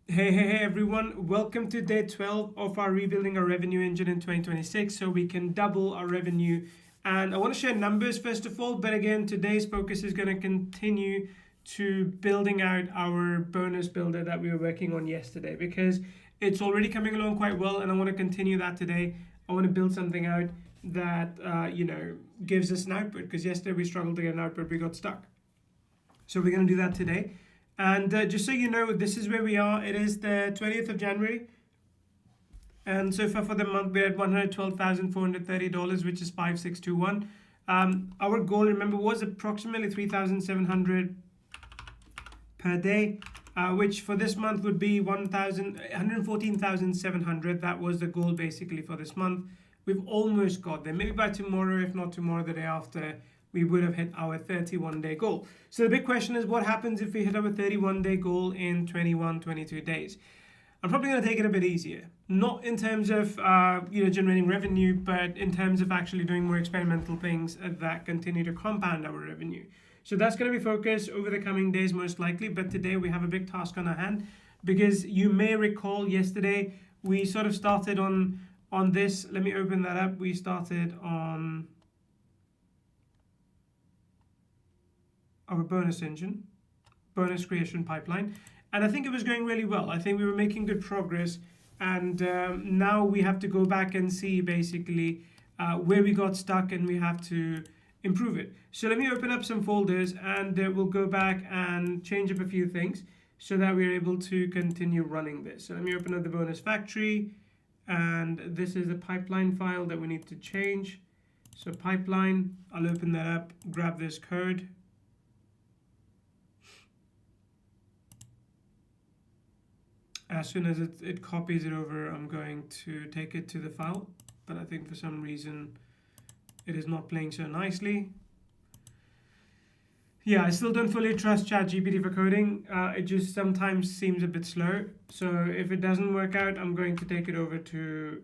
Hey everyone, welcome to day 12 of our Rebuilding Our Revenue Engine in 2026 so we can double our revenue. And I want to share numbers first of all, but again, today's focus is going to continue to building out our bonus builder that we were working on yesterday because it's already coming along quite well and I want to continue that today. I want to build something out that, gives us an output because yesterday we struggled to get an output, we got stuck. So we're going to do that today. And just so you know, this is where we are. It is the 20th of January. And so far for the month, we're at $112,430, which is 5621. Our goal, remember, was approximately 3,700 per day, which for this month would be 114,700. That was the goal basically for this month. We've almost got there. Maybe by tomorrow, if not tomorrow, the day after, we would have hit our 31-day goal. So the big question is what happens if we hit our 31-day goal in 21, 22 days? I'm probably going to take it a bit easier. Not in terms of generating revenue, but in terms of actually doing more experimental things that continue to compound our revenue. So that's going to be focused over the coming days most likely, but today we have a big task on our hand because you may recall yesterday we sort of started on this. Let me open that up. We started on our bonus engine, bonus creation pipeline. And I think it was going really well. I think we were making good progress. And now we have to go back and see basically where we got stuck and we have to improve it. So let me open up some folders and we'll go back and change up a few things so that we're able to continue running this. So let me open up the bonus factory. And this is a pipeline file that we need to change. So pipeline, I'll open that up, grab this code. As soon as it copies it over, I'm going to take it to the file, but I think for some reason it is not playing so nicely. Yeah, I still don't fully trust ChatGPT for coding. It just sometimes seems a bit slow. So if it doesn't work out, I'm going to take it over to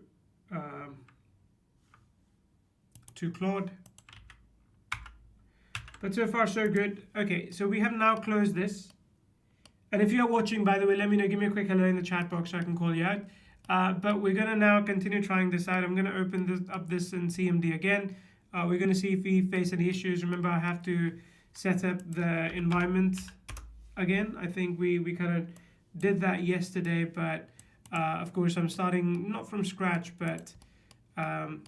Claude. But so far so good. Okay, so we have now closed this. And if you're watching, by the way, let me know, give me a quick hello in the chat box so I can call you out. But we're gonna now continue trying this out. I'm gonna open up this in CMD again. We're gonna see if we face any issues. Remember, I have to set up the environment again. I think we kind of did that yesterday, but of course I'm starting not from scratch, but I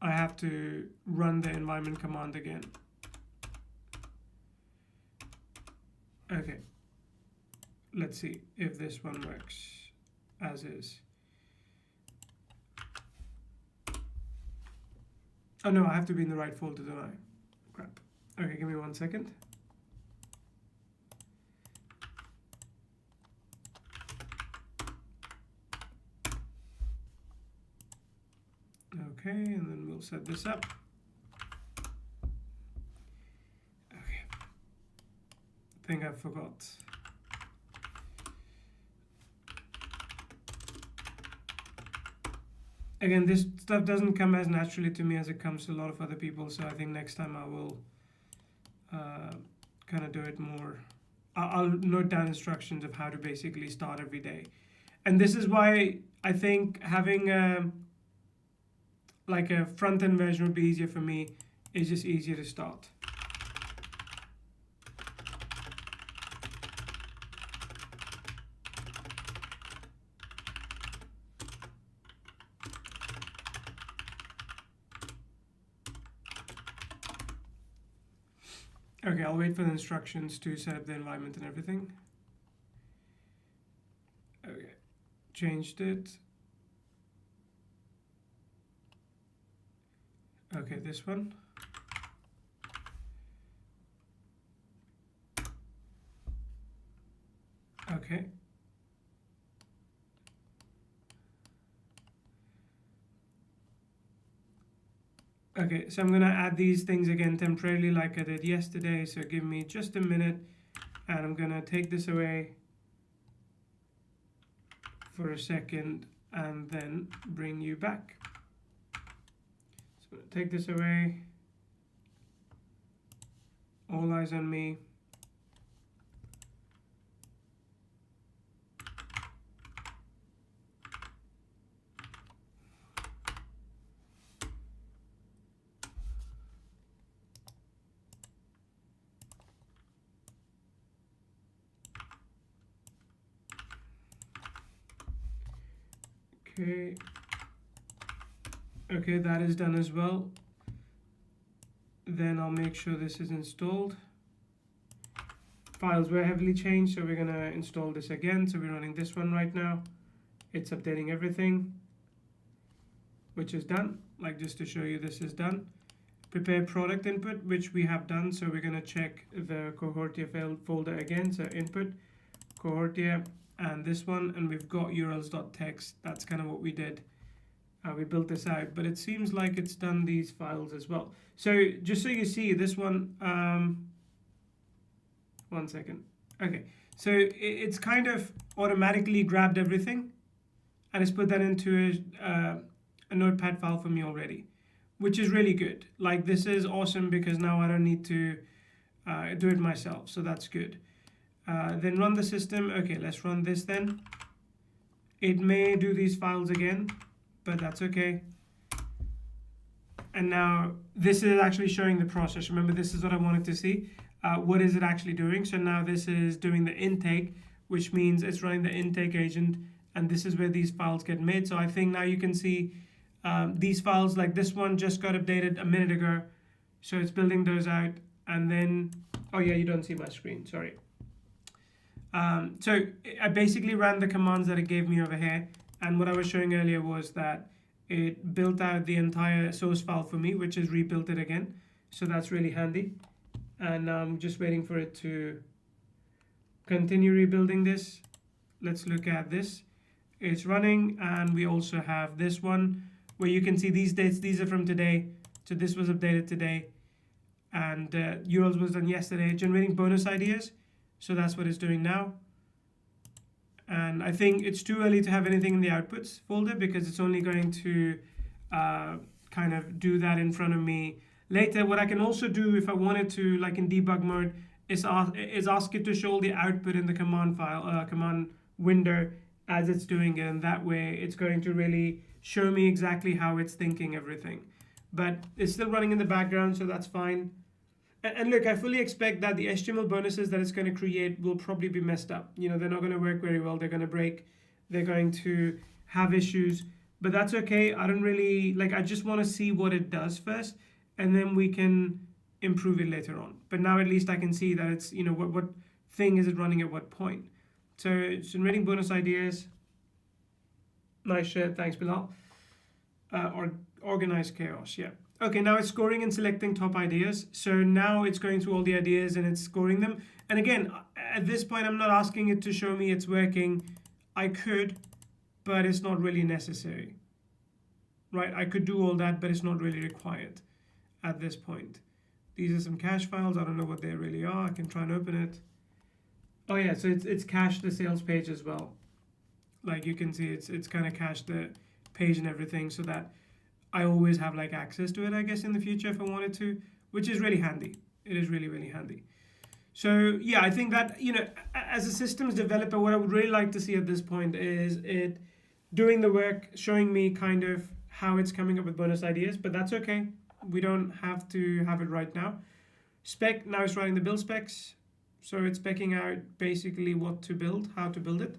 have to run the environment command again. Okay, let's see if this one works as is. Oh no, I have to be in the right folder, don't I? Crap. Okay, give me 1 second. Okay, and then we'll set this up. I think I forgot. Again, this stuff doesn't come as naturally to me as it comes to a lot of other people, so I think next time I will kind of do it more. I'll note down instructions of how to basically start every day. And this is why I think having like a front-end version would be easier for me. It's just easier to start. Okay, I'll wait for the instructions to set up the environment and everything. Okay, changed it. Okay, this one. Okay. Okay, so I'm gonna add these things again temporarily like I did yesterday. So give me just a minute and I'm gonna take this away for a second and then bring you back. So take this away. All eyes on me. Okay, that is done as well. Then I'll make sure this is installed. Files were heavily changed, so we're gonna install this again. So we're running this one right now. It's updating everything, which is done. Like, just to show you, this is done. Prepare product input, which we have done. So we're gonna check the Cohortia folder again. So input, Cohortia, and this one, and we've got urls.txt. That's kind of what we did. We built this out, but it seems like it's done these files as well. So just so you see, this one, 1 second. Okay, so it's kind of automatically grabbed everything and it's put that into a notepad file for me already, which is really good. Like, this is awesome because now I don't need to do it myself, so that's good. Then run the system. Okay, let's run this then. It may do these files again, but that's okay. And now this is actually showing the process. Remember, this is what I wanted to see. What is it actually doing? So now this is doing the intake, which means it's running the intake agent, and this is where these files get made. So I think now you can see these files, like this one just got updated a minute ago. So it's building those out, and then, oh yeah, you don't see my screen, sorry. So I basically ran the commands that it gave me over here, and what I was showing earlier was that it built out the entire source file for me, which has rebuilt it again. So that's really handy. And I'm just waiting for it to continue rebuilding this. Let's look at this. It's running, and we also have this one where you can see these dates. These are from today. So this was updated today, and URLs was done yesterday. Generating bonus ideas. So that's what it's doing now. And I think it's too early to have anything in the outputs folder because it's only going to kind of do that in front of me later. What I can also do if I wanted to, like in debug mode, is ask it to show all the output in the command file, command window as it's doing it, and that way it's going to really show me exactly how it's thinking everything. But it's still running in the background, so that's fine. And look, I fully expect that the HTML bonuses that it's going to create will probably be messed up. You know, they're not going to work very well. They're going to break. They're going to have issues. But that's okay. I don't really, like, I just want to see what it does first, and then we can improve it later on. But now at least I can see that it's, you know, what thing is it running at what point. So it's generating bonus ideas. Nice shirt. Thanks, Bilal. Or organized chaos. Yeah. Okay, now it's scoring and selecting top ideas. So now it's going through all the ideas and it's scoring them. And again, at this point, I'm not asking it to show me it's working. I could, but it's not really necessary. Right? I could do all that, but it's not really required at this point. These are some cache files. I don't know what they really are. I can try and open it. Oh yeah, so it's cached the sales page as well. Like you can see, it's kind of cached the page and everything so that I always have like access to it, I guess, in the future if I wanted to, which is really handy. It is really, really handy. So yeah, I think that, you know, as a systems developer, what I would really like to see at this point is it doing the work, showing me kind of how it's coming up with bonus ideas, but that's okay. We don't have to have it right now. Spec, now it's writing the build specs. So it's specking out basically what to build, how to build it.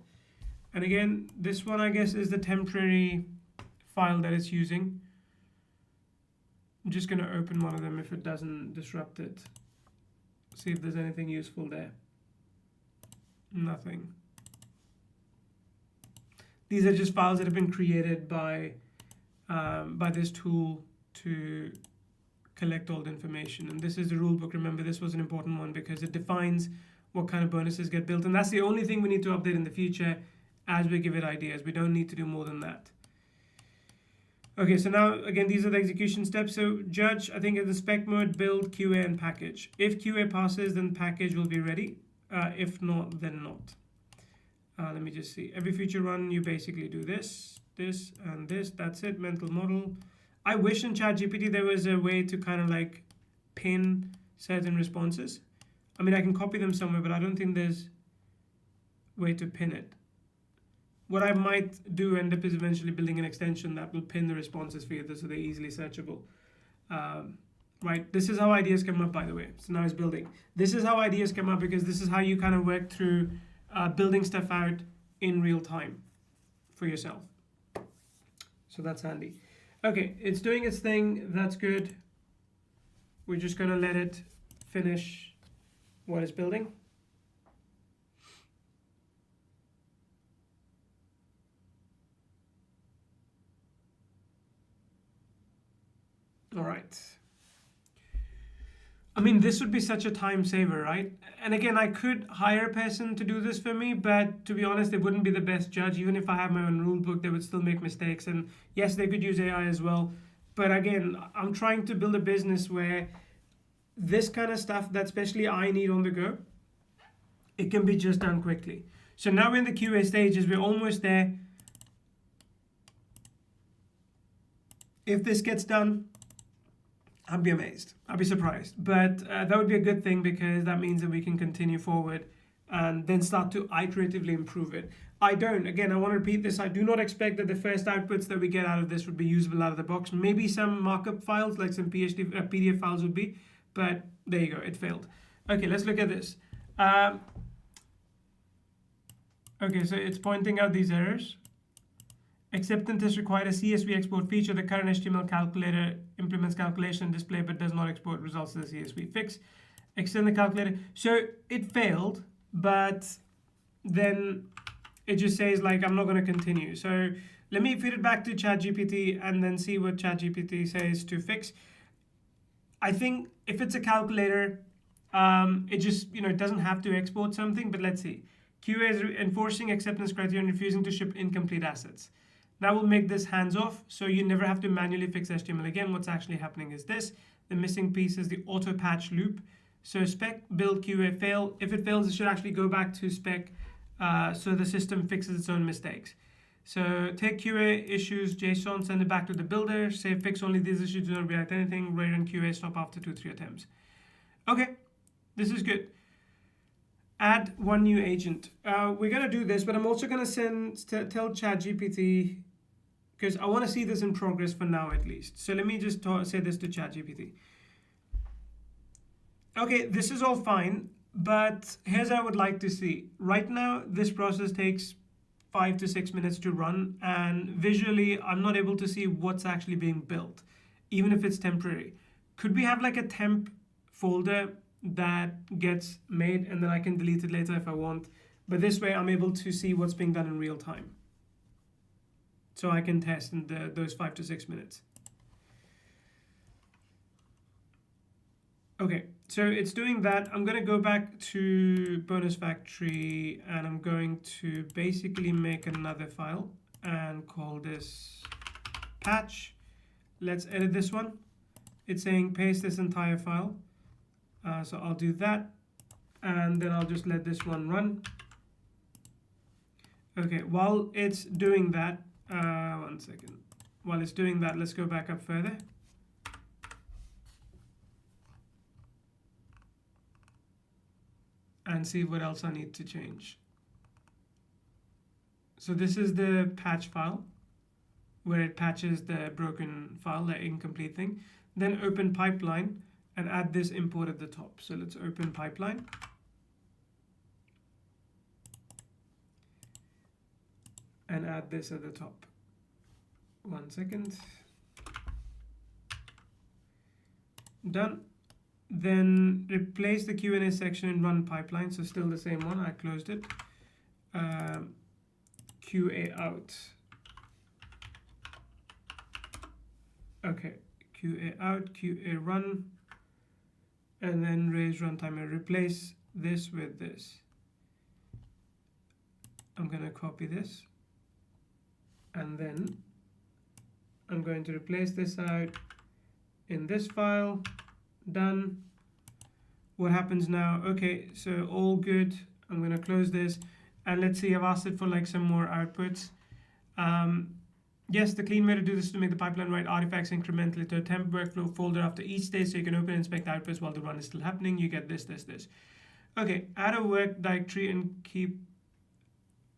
And again, this one, I guess, is the temporary file that it's using. I'm just going to open one of them if it doesn't disrupt it. See if there's anything useful there. Nothing. These are just files that have been created by this tool to collect all the information. And this is the rule book. Remember, this was an important one because it defines what kind of bonuses get built. And that's the only thing we need to update in the future as we give it ideas. We don't need to do more than that. Okay, so now, again, these are the execution steps. So judge, I think in the spec mode, build, QA, and package. If QA passes, then package will be ready. If not, then not. Let me just see. Every future run, you basically do this, this, and this. That's it, mental model. I wish in ChatGPT there was a way to kind of like pin certain responses. I mean, I can copy them somewhere, but I don't think there's a way to pin it. What I might do end up is eventually building an extension that will pin the responses for you so they're easily searchable. Right, this is how ideas come up, by the way. So now it's building. This is how ideas come up because this is how you kind of work through building stuff out in real time for yourself. So that's handy. Okay, it's doing its thing. That's good. We're just going to let it finish what it's building. All right. I mean, this would be such a time saver, right? And again, I could hire a person to do this for me, but to be honest, they wouldn't be the best judge. Even if I have my own rule book, they would still make mistakes. And yes, they could use AI as well. But again, I'm trying to build a business where this kind of stuff that especially I need on the go, it can be just done quickly. So now we're in the QA stages, we're almost there. If this gets done, I'd be amazed. I'd be surprised. But that would be a good thing because that means that we can continue forward and then start to iteratively improve it. I want to repeat this, I do not expect that the first outputs that we get out of this would be usable out of the box. Maybe some markup files, like some PDF files would be, but there you go, it failed. Okay, let's look at this. Okay, so it's pointing out these errors. Acceptance test required a CSV export feature. The current HTML calculator implements calculation display but does not export results to the CSV. Fix. Extend the calculator. So it failed, but then it just says like I'm not going to continue. So let me feed it back to ChatGPT and then see what ChatGPT says to fix. I think if it's a calculator, it just, it doesn't have to export something, but let's see. QA is enforcing acceptance criteria and refusing to ship incomplete assets. That will make this hands-off, so you never have to manually fix HTML again. What's actually happening is this. The missing piece is the auto patch loop. So spec, build, QA, fail. If it fails, it should actually go back to spec so the system fixes its own mistakes. So take QA issues, JSON, send it back to the builder, say fix only these issues, do not react anything, rerun QA, stop after 2-3 attempts. Okay, this is good. Add one new agent. We're gonna do this, but I'm also gonna tell ChatGPT, because I want to see this in progress for now at least. So let me just say this to ChatGPT. Okay, this is all fine, but here's what I would like to see. Right now, this process takes 5 to 6 minutes to run, and visually, I'm not able to see what's actually being built, even if it's temporary. Could we have like a temp folder that gets made and then I can delete it later if I want? But this way, I'm able to see what's being done in real time. So I can test in those 5 to 6 minutes. Okay, so it's doing that. I'm going to go back to Bonus Factory and I'm going to basically make another file and call this patch. Let's edit this one. It's saying paste this entire file. So I'll do that and then I'll just let this one run. Okay, while it's doing that, one second. While it's doing that, let's go back up further. And see what else I need to change. So this is the patch file, where it patches the broken file, the incomplete thing. Then open pipeline and add this import at the top. So let's open pipeline. And add this at the top. 1 second. Done. Then replace the Q&A section in run pipeline. So still the same one. I closed it. QA out. Okay. QA out, QA run. And then raise runtime and replace this with this. I'm going to copy this. And then I'm going to replace this out in this file. Done. What happens now? Okay, so all good. I'm going to close this. And let's see, I've asked it for like some more outputs. Yes, the clean way to do this is to make the pipeline write artifacts incrementally to a temp workflow folder after each stage, so you can open and inspect outputs while the run is still happening. You get this, this, this. Okay, add a work directory and keep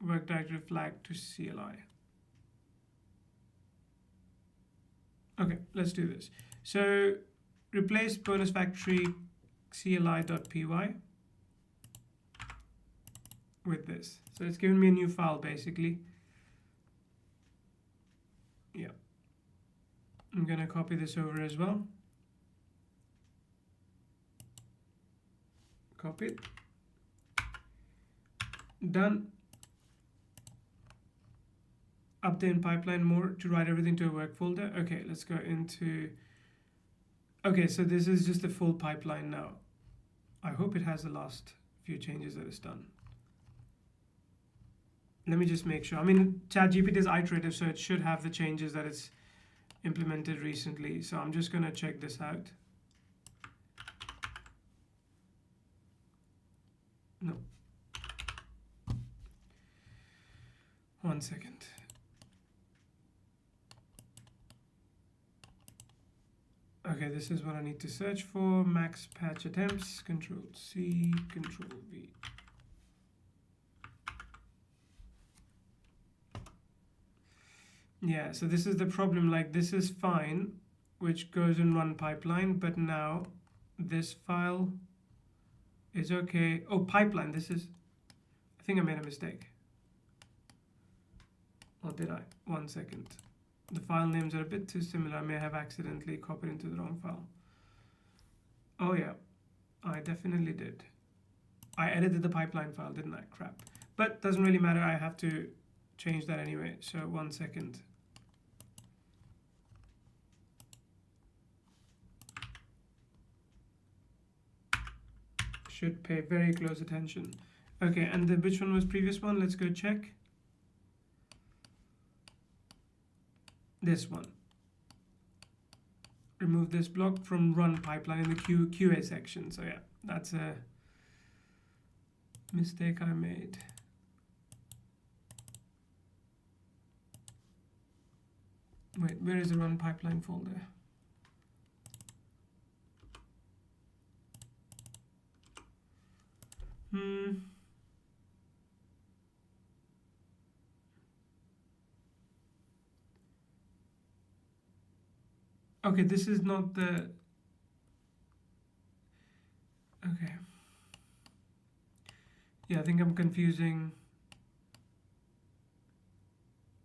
work directory flagged to CLI. Okay, let's do this. So replace bonus factory CLI.py with this. So it's given me a new file basically. Yeah, I'm gonna copy this over as well. Copy it. Done. Update pipeline more to write everything to a work folder. Okay, let's go into, okay, so this is just the full pipeline now. I hope it has the last few changes that it's done. Let me just make sure. I mean, ChatGPT is iterative, so it should have the changes that it's implemented recently. So I'm just gonna check this out. No. 1 second. Okay, this is what I need to search for. Max patch attempts, Control C, Control V. Yeah, so this is the problem, like this is fine, which goes in run pipeline, but now this file is okay. Oh, pipeline, this is, I think I made a mistake. Or did I? 1 second. The file names are a bit too similar. I may have accidentally copied into the wrong file. Oh yeah, I definitely did. I edited the pipeline file, didn't I? Crap. But doesn't really matter. I have to change that anyway. So 1 second. Should pay very close attention. Okay, and which one was previous one? Let's go check. This one. Remove this block from run pipeline in the QA section. So yeah, that's a mistake I made. Wait, where is the run pipeline folder? Okay, this is not the, okay. Yeah, I think I'm confusing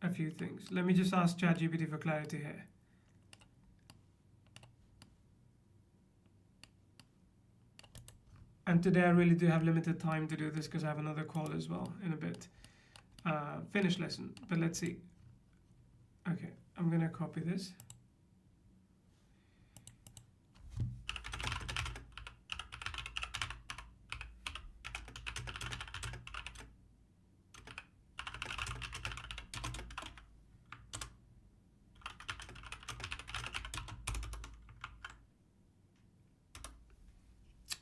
a few things. Let me just ask ChatGPT for clarity here. And today I really do have limited time to do this because I have another call as well in a bit. Finish lesson, but let's see. Okay, I'm gonna copy this.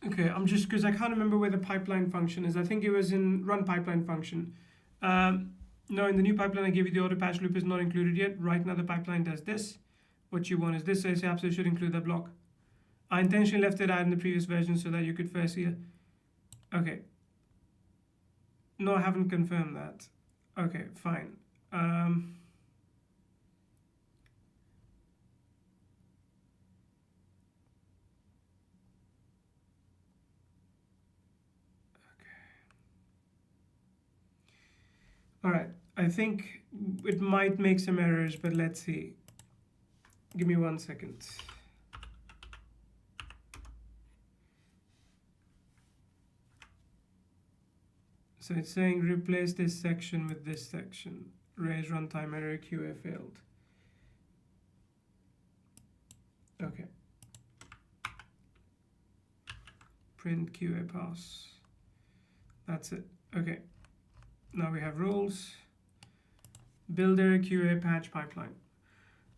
Okay, I'm just, because I can't remember where the pipeline function is. I think it was in run pipeline function. No, in the new pipeline I gave you, the auto patch loop is not included yet. Right now the pipeline does this. What you want is this, so it absolutely should include that block. I intentionally left it out in the previous version so that you could first see it. Okay. No, I haven't confirmed that. Okay, fine. All right, I think it might make some errors, but let's see. Give me 1 second. So it's saying replace this section with this section. Raise runtime error, QA failed. Okay. Print QA pass. That's it. Okay. Now we have rules. Builder QA patch pipeline.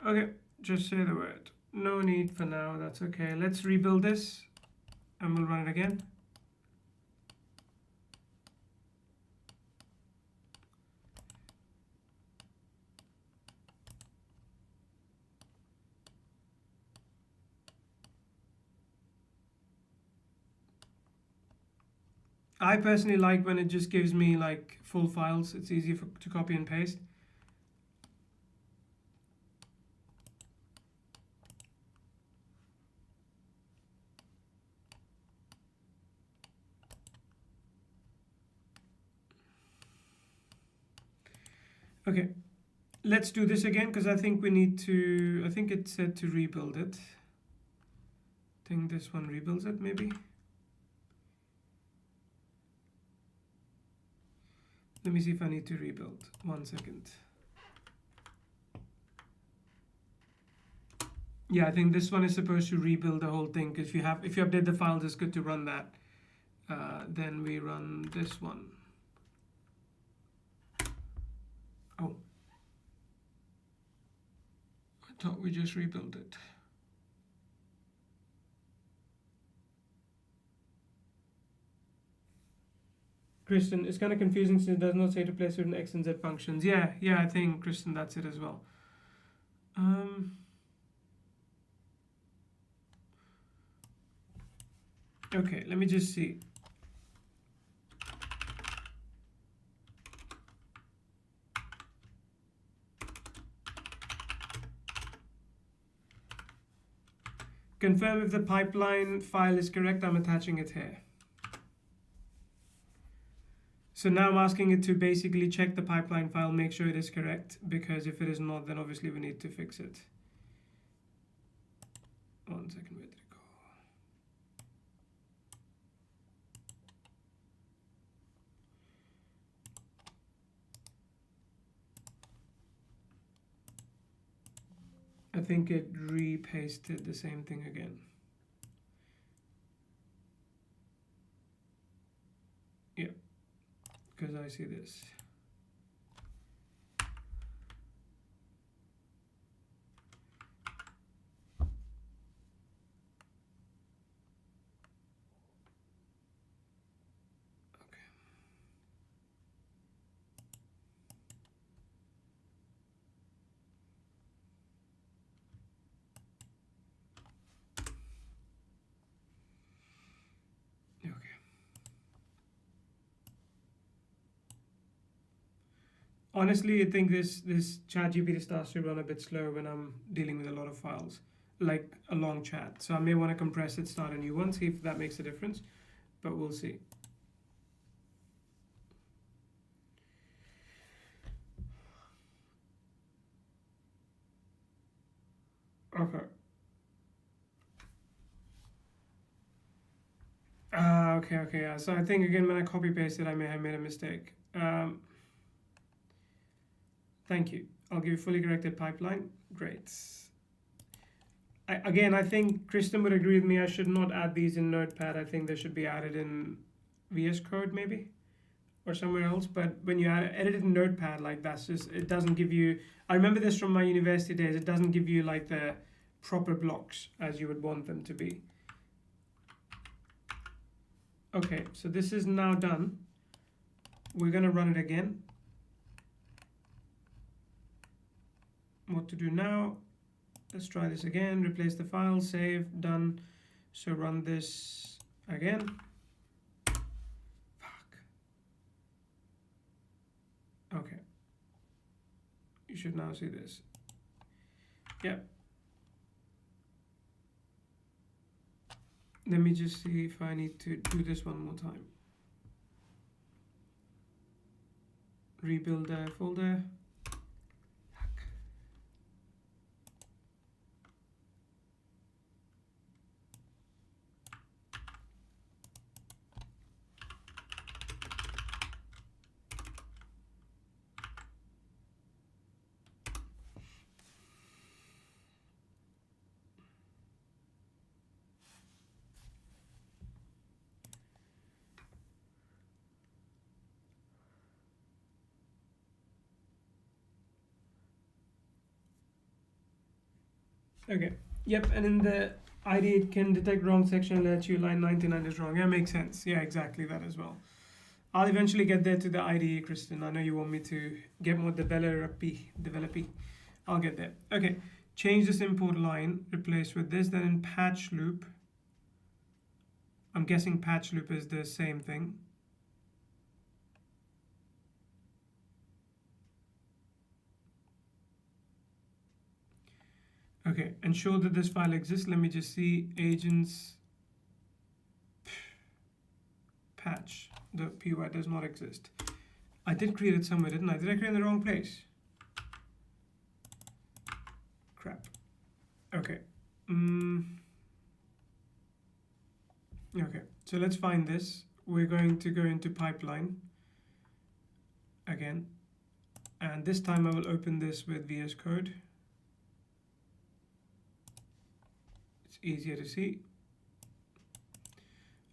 Okay, just say the word. No need for now, that's okay. Let's rebuild this and we'll run it again. I personally like when it just gives me like full files. It's easy to copy and paste. Okay, let's do this again, because I think we need to, I think it said to rebuild it. I think this one rebuilds it, maybe. Let me see if I need to rebuild. 1 second. Yeah, I think this one is supposed to rebuild the whole thing. If you update the files, it's good to run that. Then we run this one. Oh, I thought we just rebuilt it. Kristen, it's kind of confusing since it does not say to play certain X and Z functions. Yeah, I think, Kristen, that's it as well. Okay, let me just see. Confirm if the pipeline file is correct. I'm attaching it here. So now I'm asking it to basically check the pipeline file, make sure it is correct, because if it is not, then obviously we need to fix it. 1 second, where did it go? I think it repasted the same thing again. Yeah, because I see this. Honestly, I think this ChatGPT starts to run a bit slow when I'm dealing with a lot of files, like a long chat. So I may want to compress it, start a new one, see if that makes a difference, but we'll see. Okay. Okay, yeah. So I think again when I copy paste it, I may have made a mistake. Thank you. I'll give you fully corrected pipeline. Great. I think Kristen would agree with me. I should not add these in Notepad. I think they should be added in VS Code maybe, or somewhere else. But when you edit it in Notepad, like that's just, it doesn't give you. I remember this from my university days. It doesn't give you like the proper blocks as you would want them to be. Okay, so this is now done. We're gonna run it again. What to do now? Let's try this again. Replace the file, save, done. So run this again. Fuck. Okay. You should now see this. Yep. Let me just see if I need to do this one more time. Rebuild the folder. Okay, yep, and in the ID it can detect wrong section, let you line 99 is wrong. Yeah, makes sense. Yeah, exactly that as well. I'll eventually get there to the IDE, Kristen. I know you want me to get more developy. I'll get there. Okay, change this import line, replace with this, then in patch loop. I'm guessing patch loop is the same thing. Okay, ensure that this file exists. Let me just see agents patch. The py does not exist. I did create it somewhere, didn't I? Did I create it in the wrong place? Okay. Okay, so let's find this. We're going to go into pipeline again, and this time I will open this with VS Code. It's easier to see.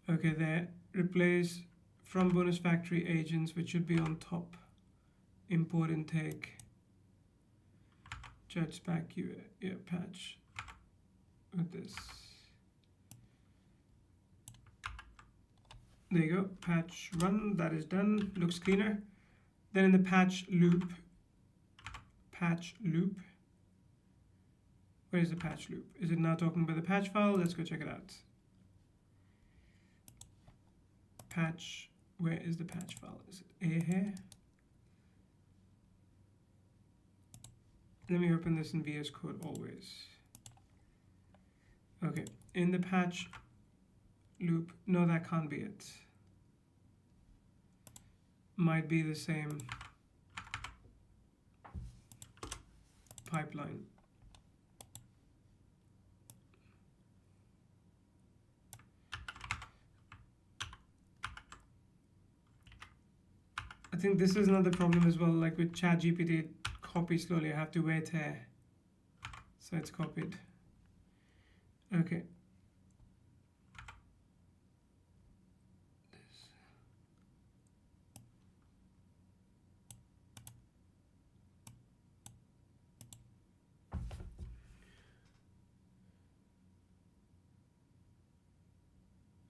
Okay, there. Replace from bonus factory agents, which should be on top. Import intake. Judge spec patch with this. There you go, patch run, that is done, looks cleaner. Then in the patch loop, where is the patch loop? Is it now talking about the patch file? Let's go check it out. Patch, where is the patch file? Is it A here? Let me open this in VS Code always. Okay, in the patch loop, no, that can't be it. Might be the same pipeline. I think this is another problem as well, like with ChatGPT, copy slowly, I have to wait here. So it's copied. Okay.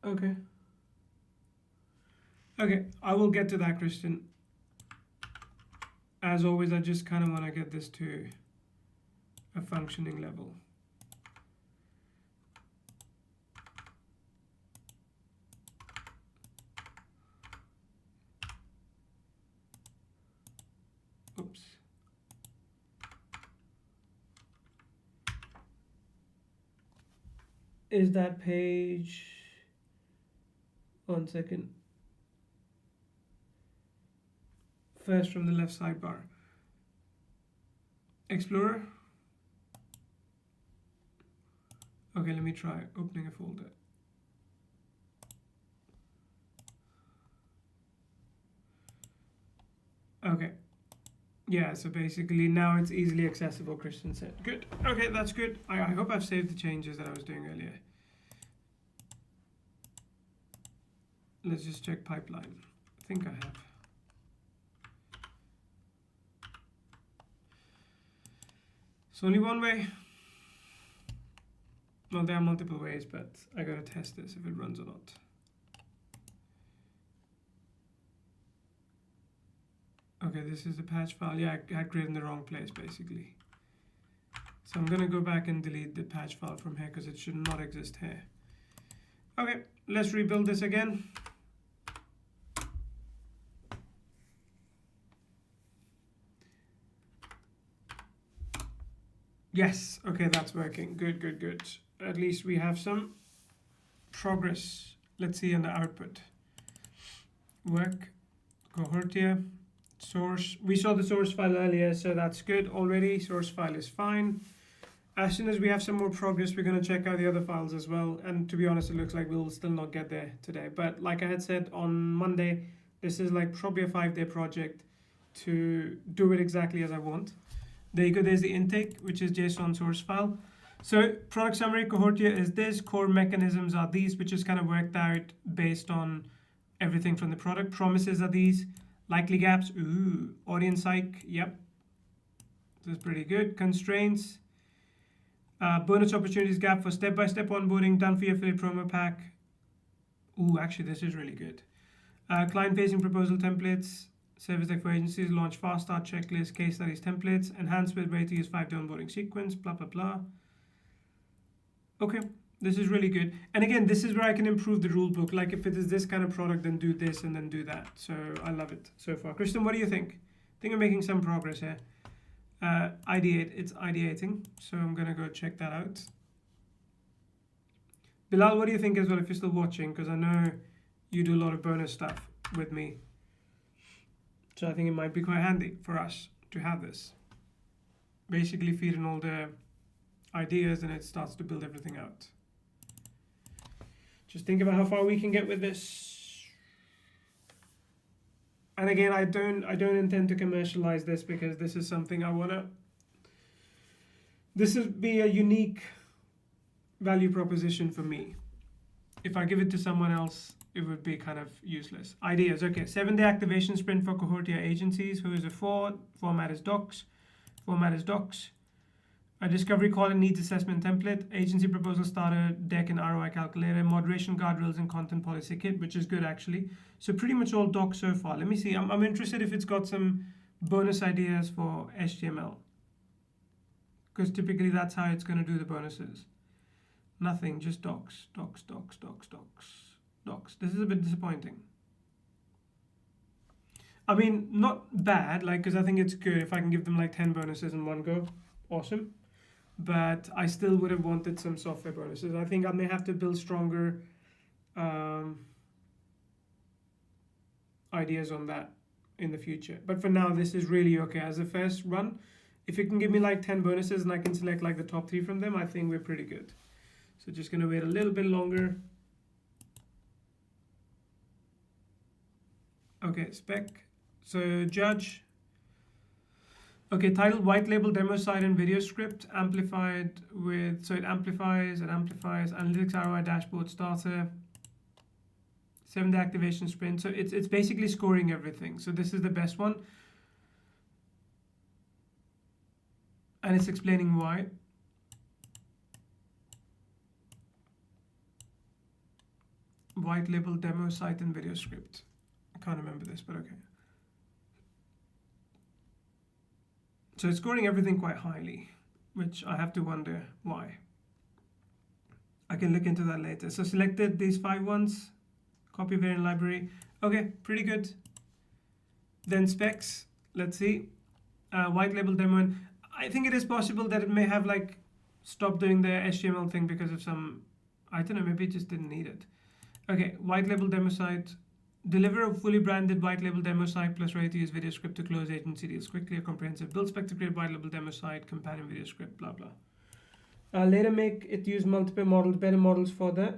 Okay. Okay, I will get to that, Christian. As always, I just kind of want to get this to a functioning level. Oops. Is that page? 1 second. First from the left sidebar. Explorer. Okay, let me try opening a folder. Okay. Yeah, so basically now it's easily accessible, Christian said. Good. Okay, that's good. I hope I've saved the changes that I was doing earlier. Let's just check pipeline. I think I have. It's only one way. Well, there are multiple ways, but I gotta test this if it runs or not. Okay, this is the patch file. Yeah, I had created in the wrong place, basically. So I'm gonna go back and delete the patch file from here because it should not exist here. Okay, let's rebuild this again. Yes, okay, that's working. Good, good, good. At least we have some progress. Let's see on the output. Work, Cohortia, source. We saw the source file earlier, so that's good already. Source file is fine. As soon as we have some more progress, we're going to check out the other files as well. And to be honest, it looks like we'll still not get there today. But like I had said on Monday, this is like probably a 5-day project to do it exactly as I want. There you go, there's the intake, which is JSON source file. So product summary, Cohortia is this, core mechanisms are these, which is kind of worked out based on everything from the product. Promises are these, likely gaps, ooh, audience psych, yep. This is pretty good. Constraints, bonus opportunities gap for step-by-step onboarding, done for your affiliate promo pack. Ooh, actually this is really good. Client-facing proposal templates, service deck for agencies, launch fast start checklist, case studies templates, enhanced with way to use 5-day onboarding sequence, blah, blah, blah. Okay, this is really good. And again, this is where I can improve the rule book. Like if it is this kind of product, then do this and then do that. So I love it so far. Christian, what do you think? I think I'm making some progress here. Ideate, it's ideating. So I'm gonna go check that out. Bilal, what do you think as well if you're still watching? Because I know you do a lot of bonus stuff with me. So I think it might be quite handy for us to have this. Basically feed in all the ideas, and it starts to build everything out. Just think about how far we can get with this. And again, I don't intend to commercialize this, because this is something I wanna. This would be a unique value proposition for me. If I give it to someone else, it would be kind of useless. Ideas, okay. 7-day activation sprint for Cohortia agencies. Who is it for? Format is docs. Format is docs. A discovery call and needs assessment template. Agency proposal starter, deck and ROI calculator. Moderation guardrails and content policy kit, which is good actually. So pretty much all docs so far. Let me see. I'm interested if it's got some bonus ideas for HTML. Because typically that's how it's going to do the bonuses. Nothing, just docs, docs, docs, docs, docs, docs. This is a bit disappointing. I mean, not bad, like, because I think it's good if I can give them like 10 bonuses in one go. Awesome. But I still would have wanted some software bonuses. I think I may have to build stronger ideas on that in the future. But for now, this is really okay. As a first run, if it can give me like 10 bonuses and I can select like the top 3 from them, I think we're pretty good. So just gonna wait a little bit longer. Okay, spec. So judge. Okay, title, white label demo site and video script, amplified with, so it amplifies, analytics, ROI, dashboard, starter, 7-day activation sprint. So it's basically scoring everything. So this is the best one. And it's explaining why. White label demo site and video script. I can't remember this, but okay. So it's scoring everything quite highly, which I have to wonder why. I can look into that later. So selected these 5 ones, copy variant library. Okay, pretty good. Then specs, let's see. White label demo, and I think it is possible that it may have like stopped doing the HTML thing because of some, I don't know, maybe it just didn't need it. Okay, white label demo site. Deliver a fully branded white label demo site plus ready to use video script to close agency deals quickly. A comprehensive build spec to create white label demo site, companion video script, blah blah. Later make it use multiple models, better models for the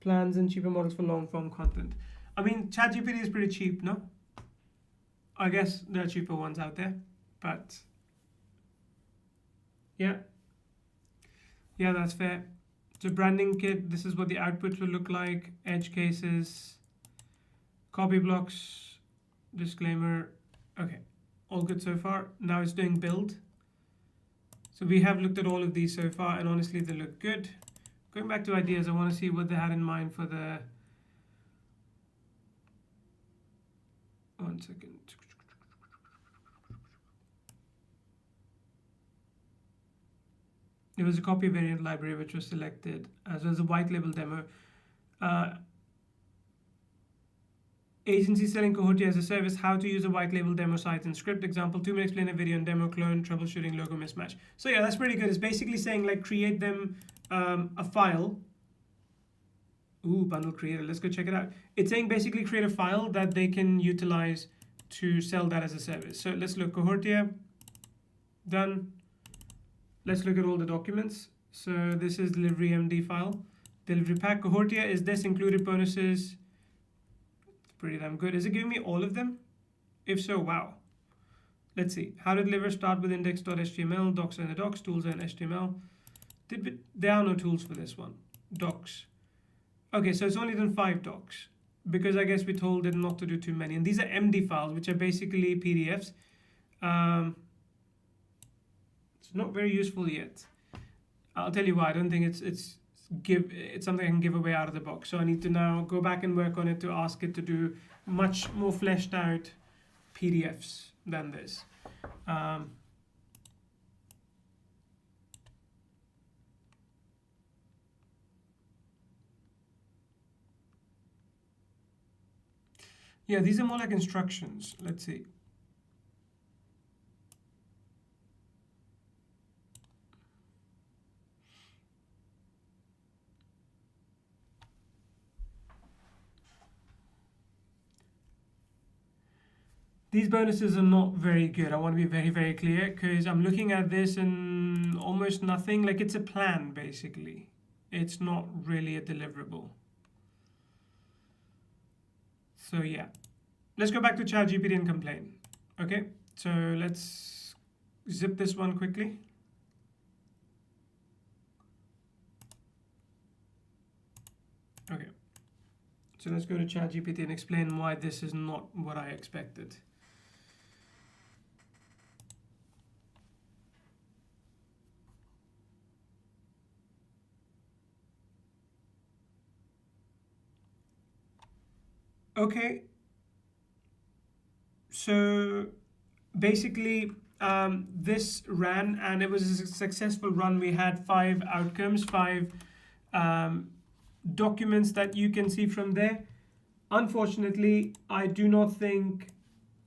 plans and cheaper models for long form content. I mean, ChatGPT is pretty cheap, no? I guess there are cheaper ones out there, but yeah, that's fair. So branding kit, this is what the output will look like. Edge cases. Copy blocks, disclaimer. Okay, all good so far. Now it's doing build. So we have looked at all of these so far, and honestly, they look good. Going back to ideas, I want to see what they had in mind for the. One second. There was a copy variant library which was selected, as well as a white label demo. Agency selling Cohortia as a service, how to use a white label demo site and script. Example, 2-minute explain a video and demo clone, troubleshooting logo mismatch. So yeah, that's pretty good. It's basically saying like create them a file. Ooh, bundle creator, let's go check it out. It's saying basically create a file that they can utilize to sell that as a service. So let's look, Cohortia, done. Let's look at all the documents. So this is delivery MD file. Delivery pack, Cohortia, is this included bonuses? Pretty damn good. Is it giving me all of them? If so, wow. Let's see. How to deliver, start with index.html, docs and the docs, tools and HTML. There are no tools for this one. Docs. Okay, so it's only done 5 docs because I guess we told it not to do too many. And these are MD files, which are basically PDFs. It's not very useful yet. I'll tell you why. I don't think it's something I can give away out of the box. So I need to now go back and work on it to ask it to do much more fleshed out PDFs than this. Yeah, these are more like instructions. Let's see. These bonuses are not very good. I want to be very, very clear because I'm looking at this and almost almost nothing. Like it's a plan basically. It's not really a deliverable. So yeah, let's go back to ChatGPT and complain. Okay, so let's zip this one quickly. Okay, so let's go to ChatGPT and explain why this is not what I expected. Okay, so basically this ran and it was a successful run. We had 5 outcomes, 5 documents that you can see from there. Unfortunately, I do not think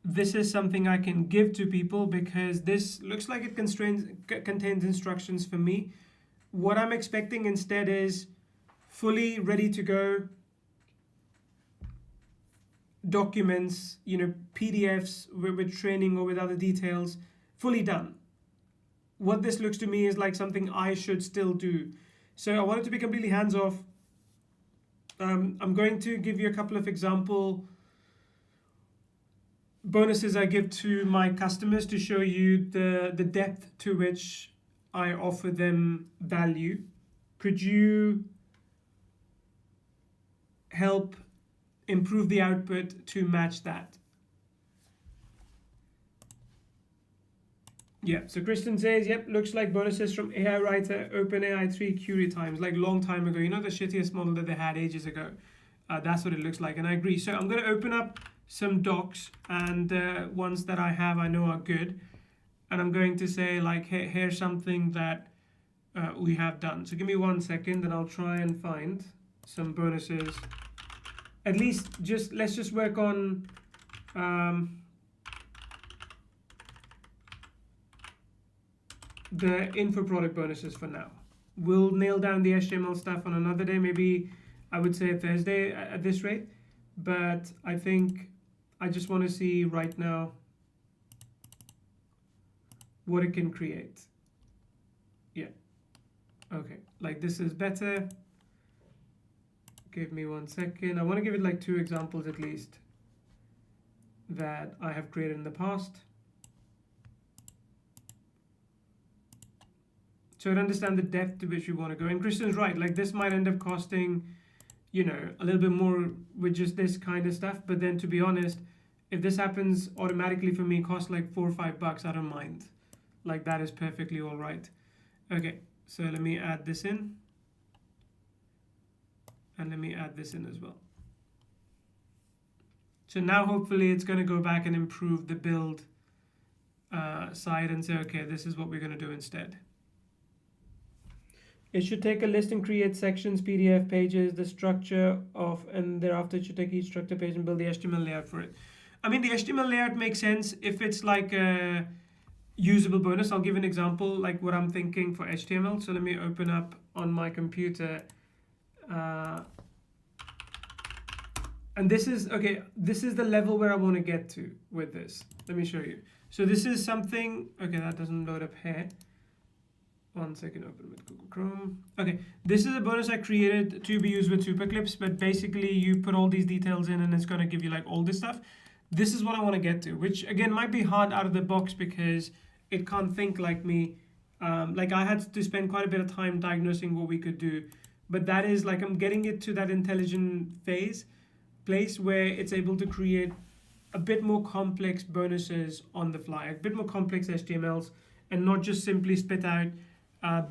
this is something I can give to people because this looks like it contains instructions for me. What I'm expecting instead is fully ready to go documents, PDFs with training or with other details, fully done. What this looks to me is like something I should still do. So I want it to be completely hands-off. I'm going to give you a couple of example bonuses I give to my customers to show you the depth to which I offer them value. Could you help improve the output to match that? Yeah, so Kristen says, yep, looks like bonuses from AI Writer, OpenAI 3 query times, like long time ago. You know the shittiest model that they had ages ago? That's what it looks like, and I agree. So I'm going to open up some docs, and ones that I have I know are good. And I'm going to say, like, hey, here's something that we have done. So give me 1 second, and I'll try and find some bonuses. At least let's just work on the info product bonuses for now. We'll nail down the HTML stuff on another day, maybe I would say Thursday at this rate. But I think I just want to see right now what it can create. Yeah, okay, like this is better. Give me 1 second. I want to give it like 2 examples at least that I have created in the past. So to understand the depth to which we want to go. And Kristen's right, like this might end up costing, a little bit more with just this kind of stuff. But then to be honest, if this happens automatically for me, cost like $4 or $5, I don't mind. Like that is perfectly all right. Okay, so let me add this in. And let me add this in as well. So now hopefully it's going to go back and improve the build side and say, okay, this is what we're going to do instead. It should take a list and create sections, PDF pages, the structure of, and thereafter it should take each structure page and build the HTML layout for it. I mean, the HTML layout makes sense if it's like a usable bonus. I'll give an example, like what I'm thinking for HTML. So let me open up on my computer. And this is, okay, this is the level where I want to get to with this. Let me show you. So this is something, okay, that doesn't load up here. 1 second, open with Google Chrome. Okay, this is a bonus I created to be used with Superclips, but basically you put all these details in and it's going to give you like all this stuff. This is what I want to get to, which again might be hard out of the box because it can't think like me. Like I had to spend quite a bit of time diagnosing what we could do, but that is like I'm getting it to that intelligent place where it's able to create a bit more complex bonuses on the fly, a bit more complex HTMLs, and not just simply spit out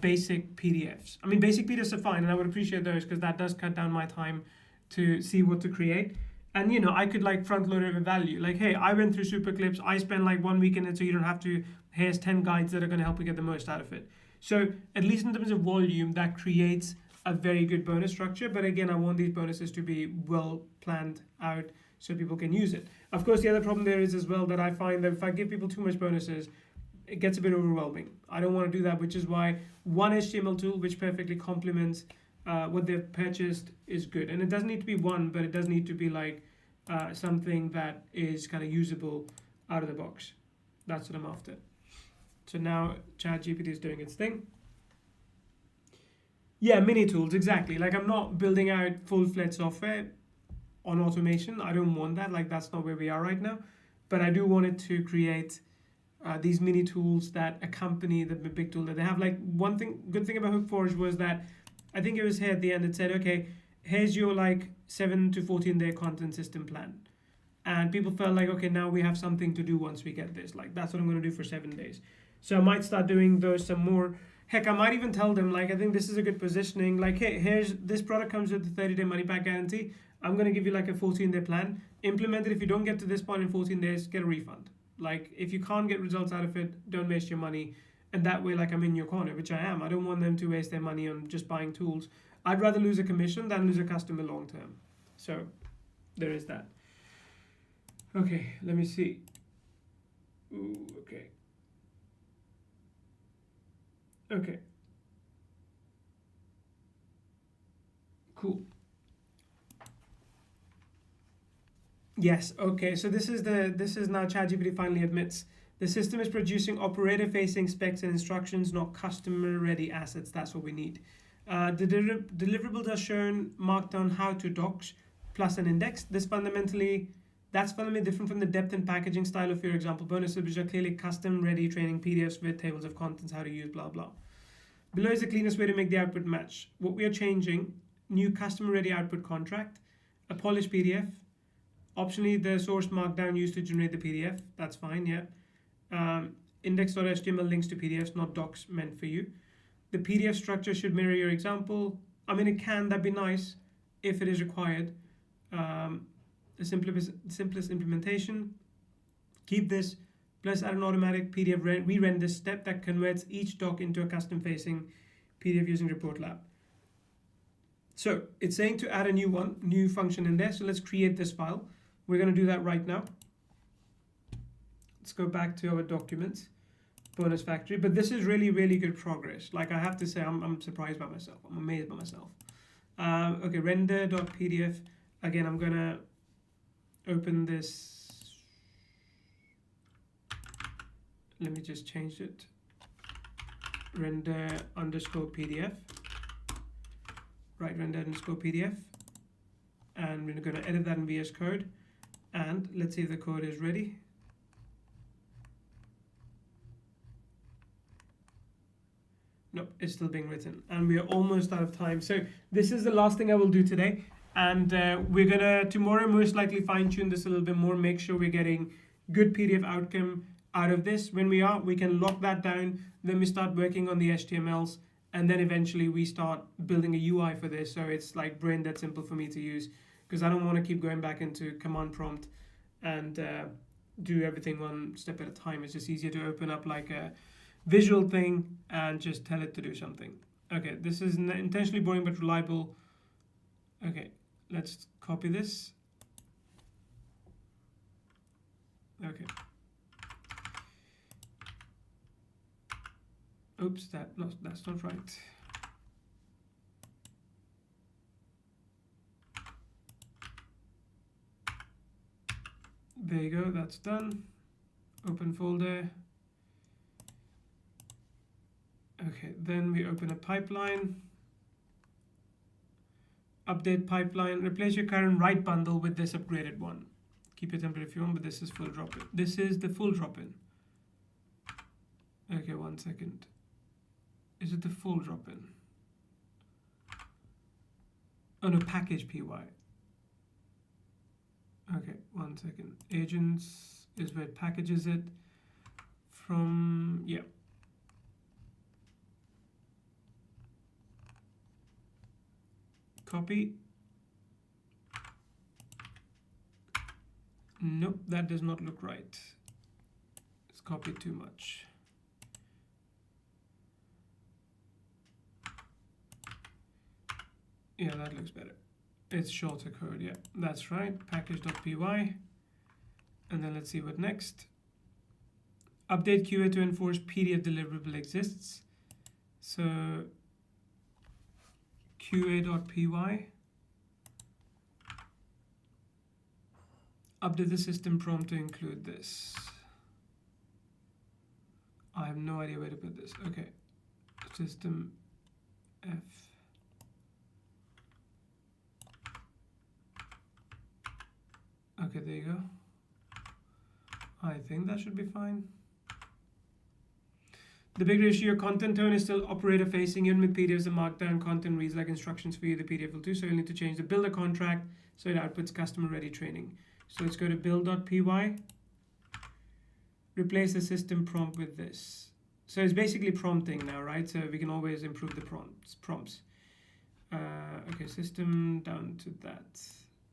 basic PDFs. I mean, basic PDFs are fine, and I would appreciate those because that does cut down my time to see what to create. And I could like front load it with value. Like, hey, I went through Superclips. I spent like 1 week in it, so you don't have to. Here's 10 guides that are going to help you get the most out of it. So at least in terms of volume, that creates a very good bonus structure. But again, I want these bonuses to be well planned out so people can use it. Of course, the other problem there is as well that I find that if I give people too much bonuses, it gets a bit overwhelming. I don't want to do that, which is why one HTML tool which perfectly complements what they've purchased is good. And it doesn't need to be one, but it does need to be like something that is kind of usable out of the box. That's what I'm after. So now ChatGPT is doing its thing. Yeah, mini tools, exactly. Like I'm not building out full-fledged software on automation. I don't want that. Like that's not where we are right now. But I do want it to create these mini tools that accompany the big tool that they have. Like one thing, good thing about HookForge was that I think it was here at the end. It said, okay, here's your like 7 to 14 day content system plan. And people felt like, okay, now we have something to do once we get this. Like that's what I'm going to do for 7 days. So I might start doing those some more. Heck, I might even tell them like, I think this is a good positioning. Like, hey, here's this product comes with the 30-day money back guarantee. I'm going to give you like a 14-day plan. Implement it. If you don't get to this point in 14 days, get a refund. Like if you can't get results out of it, don't waste your money. And that way, like I'm in your corner, which I am. I don't want them to waste their money on just buying tools. I'd rather lose a commission than lose a customer long term. So there is that. Okay, let me see. Ooh, okay. Okay. Cool. Yes, okay. So this is now ChatGPT finally admits the system is producing operator facing specs and instructions, not customer ready assets. That's what we need. The deliverables are shown marked on how to docs plus an index. That's fundamentally different from the depth and packaging style of your example bonuses, which are clearly custom ready training PDFs with tables of contents, how to use, blah, blah. Below is the cleanest way to make the output match. What we are changing, new customer ready output contract, a polished PDF, optionally the source markdown used to generate the PDF. That's fine, yeah. Index.html links to PDFs, not docs meant for you. The PDF structure should mirror your example. I mean, it can, that'd be nice if it is required. The simplest implementation. Keep this, plus add an automatic PDF re-render step that converts each doc into a custom-facing PDF using Report Lab. So it's saying to add a new function in there. So let's create this file. We're going to do that right now. Let's go back to our documents, Bonus Factory. But this is really, really good progress. Like I have to say, I'm surprised by myself. I'm amazed by myself. Okay, render.pdf. Again, I'm going to open this. Let me just change it. Render_PDF. Right, render_PDF. And we're going to edit that in VS Code. And let's see if the code is ready. Nope, it's still being written. And we are almost out of time. So this is the last thing I will do today. And we're going to tomorrow most likely fine tune this a little bit more, make sure we're getting good PDF outcome out of this. When we can lock that down, then we start working on the HTMLs, and then eventually we start building a UI for this. So it's like brain dead simple for me to use, because I don't want to keep going back into command prompt and do everything one step at a time. It's just easier to open up like a visual thing and just tell it to do something. Okay, this is intentionally boring but reliable. Okay, let's copy this. Okay. Oops, that's not right. There you go, that's done. Open folder. Okay, then we open a pipeline. Update pipeline. Replace your current write bundle with this upgraded one. Keep your template if you want, but this is full drop-in. This is the full drop-in. Okay, 1 second. Is it the full drop-in? Oh no, package PY. Okay, 1 second. Agents is where it packages it from, yeah. Copy. Nope, that does not look right. It's copied too much. Yeah, that looks better. It's shorter code, yeah, that's right. Package.py. And then let's see what next. Update QA to enforce PDF deliverable exists. So QA.py. Update the system prompt to include this. I have no idea where to put this. Okay, system F. Okay, there you go. I think that should be fine. The bigger issue, your content tone is still operator facing. Even with PDFs, the markdown content reads like instructions for you. The PDF will do so. You'll need to change the builder contract so it outputs customer ready training. So let's go to build.py. Replace the system prompt with this. So it's basically prompting now, right? So we can always improve the prompts. Okay, system down to that.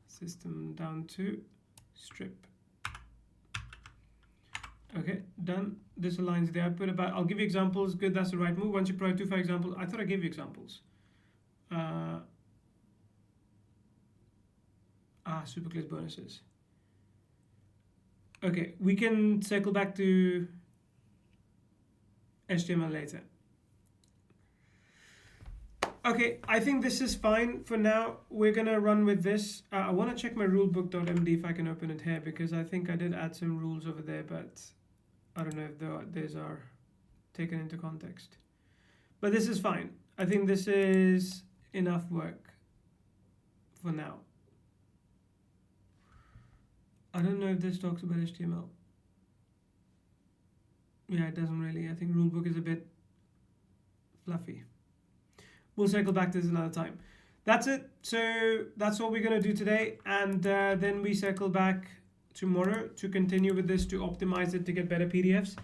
System down to strip. Okay, done. This aligns the output. I'll give you examples. Good, that's the right move. Once you provide 2 for examples, I thought I gave you examples. Superclass bonuses. Okay, we can circle back to HTML later. Okay, I think this is fine for now. We're gonna run with this. I want to check my rulebook.md if I can open it here, because I think I did add some rules over there, but I don't know if these are taken into context. But this is fine. I think this is enough work for now. I don't know if this talks about HTML. Yeah, it doesn't really. I think rulebook is a bit fluffy. We'll circle back to this another time. That's it. So that's all we're going to do today. And then we circle back tomorrow to continue with this, to optimize it, to get better PDFs.